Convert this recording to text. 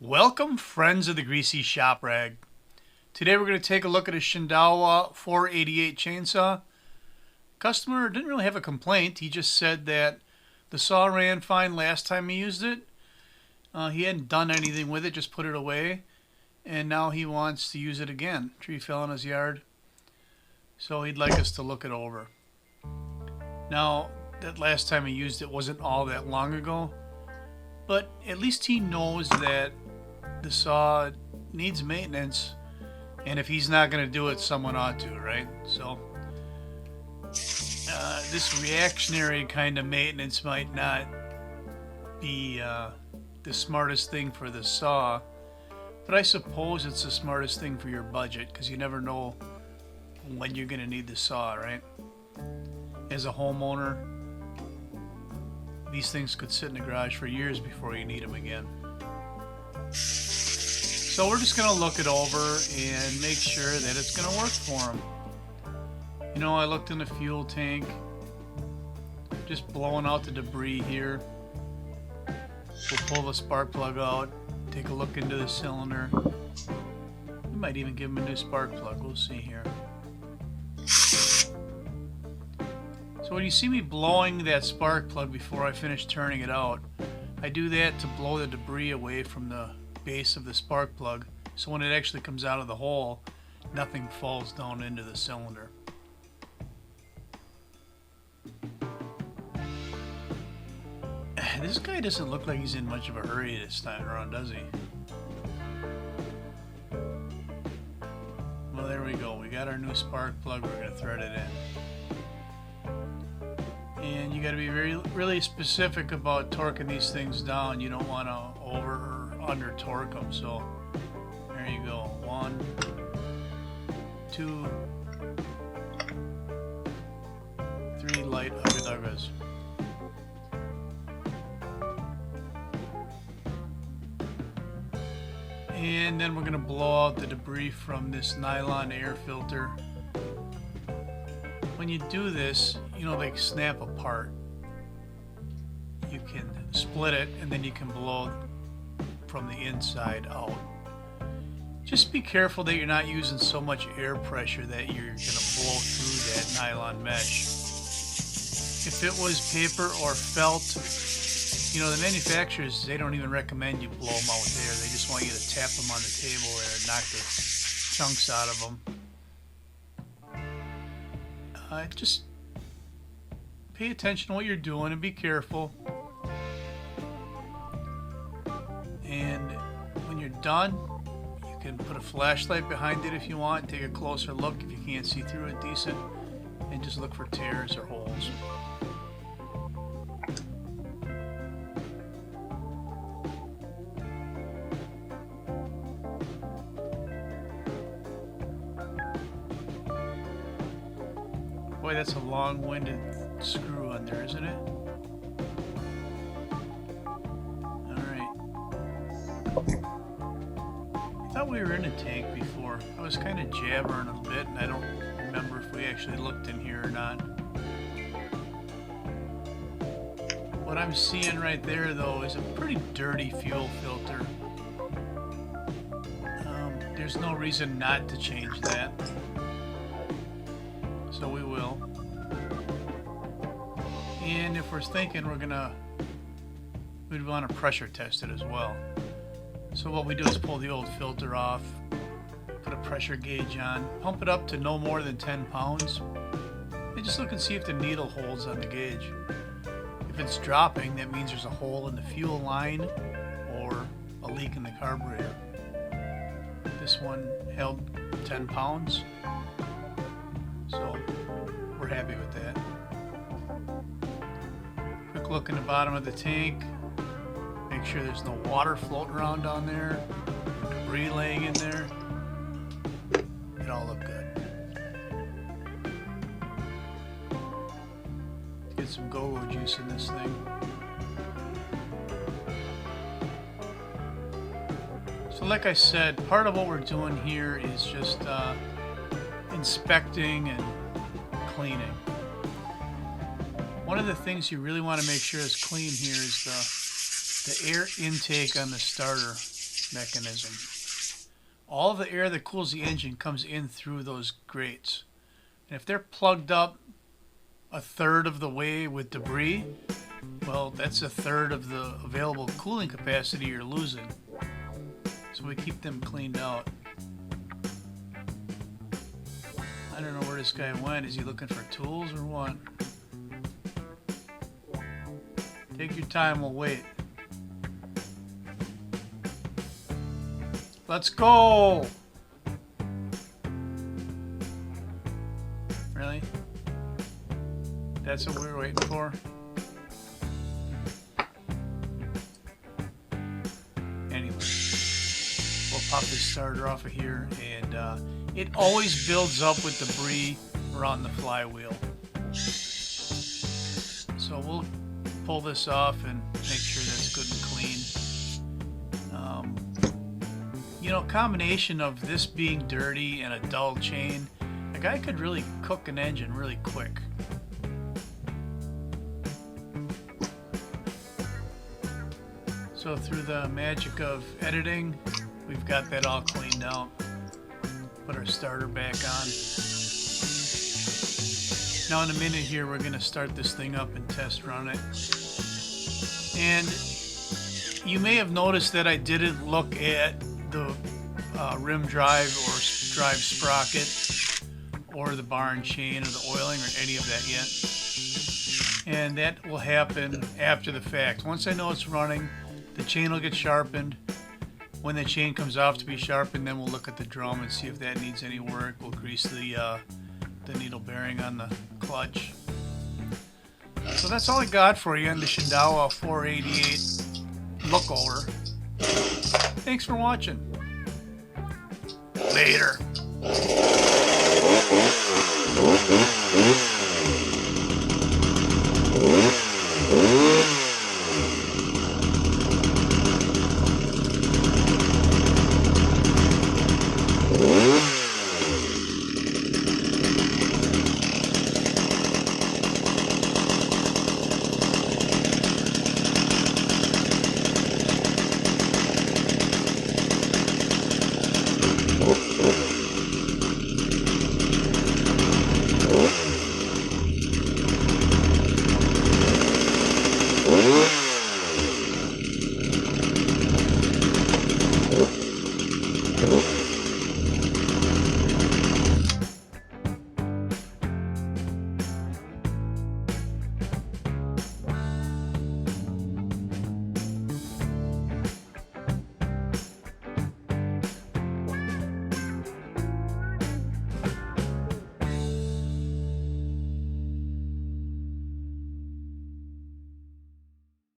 Welcome, friends of the Greasy Shop Rag. Today we're going to take a look at a Shindaiwa 488 chainsaw. Customer didn't really have a complaint. He just said that the saw ran fine last time he used it. He hadn't done anything with it, just put it away. And now he wants to use it again. Tree fell in his yard. So he'd like us to look it over. Now, that last time he used it wasn't all that long ago. But at least he knows that the saw needs maintenance, and if he's not going to do it, someone ought to, right? So this reactionary kind of maintenance might not be the smartest thing for the saw, but I suppose it's the smartest thing for your budget, because you never know when you're going to need the saw, right? As a homeowner, these things could sit in the garage for years before you need them again. So we're just going to look it over and make sure that it's going to work for him. You know, I looked in the fuel tank, just blowing out the debris here. We'll pull the spark plug out, take a look into the cylinder. We might even give him a new spark plug, we'll see here. So when you see me blowing that spark plug before I finish turning it out, I do that to blow the debris away from the base of the spark plug, so when it actually comes out of the hole, nothing falls down into the cylinder. This guy doesn't look like he's in much of a hurry this time around, does he? Well, there we go. We got our new spark plug. We're going to thread it in. And you got to be really specific about torquing these things down. You don't want to over or under torque them. So there you go. 1, 2, 3 light ugga-duggas. And then we're going to blow out the debris from this nylon air filter. When you do this, you know, they snap apart. You can split it and then you can blow from the inside out. Just be careful that you're not using so much air pressure that you're going to blow through that nylon mesh. If it was paper or felt, you know, the manufacturers, they don't even recommend you blow them out there. They just want you to tap them on the table there and knock the chunks out of them. Just pay attention to what you're doing and be careful. And when you're done, you can put a flashlight behind it if you want, take a closer look if you can't see through it decent, and just look for tears or holes. Boy, that's a long-winded screw on there, isn't it? Alright. I thought we were in a tank before. I was kind of jabbering a bit, and I don't remember if we actually looked in here or not. What I'm seeing right there, though, is a pretty dirty fuel filter. There's no reason not to change that. So we will. And if we're thinking we'd want to pressure test it as well. So what we do is pull the old filter off, put a pressure gauge on, pump it up to no more than 10 pounds, and just look and see if the needle holds on the gauge. If it's dropping, that means there's a hole in the fuel line or a leak in the carburetor. This one held 10 pounds. So we're happy with that. Quick look in the bottom of the tank. Make sure there's no water floating around down there. Debris laying in there. It all looked good. Let's get some go-go juice in this thing. So like I said, part of what we're doing here is just inspecting and cleaning. One of the things you really want to make sure is clean here is the air intake on the starter. mechanism. All the air that cools the engine comes in through those grates. And if they're plugged up a third of the way with debris, well, that's a third of the available cooling capacity you're losing. So we keep them cleaned out. I don't know where this guy went. Is he looking for tools or what? Take your time, we'll wait. Let's go! Really? That's what we were waiting for? Anyway, we'll pop this starter off of here, and it always builds up with debris around the flywheel. So we'll pull this off and make sure that's good and clean. You know, combination of this being dirty and a dull chain, a guy could really cook an engine really quick. So through the magic of editing, we've got that all cleaned out. Put our starter back on. Now in a minute here, we're going to start this thing up and test run it. And you may have noticed that I didn't look at the rim drive or drive sprocket or the bar and chain or the oiling or any of that yet. And that will happen after the fact. Once I know it's running, the chain will get sharpened. When the chain comes off to be sharpened, then we'll look at the drum and see if that needs any work. We'll grease the needle bearing on the clutch. So that's all I got for you on the Shindaiwa 488 look over. Thanks for watching. Later.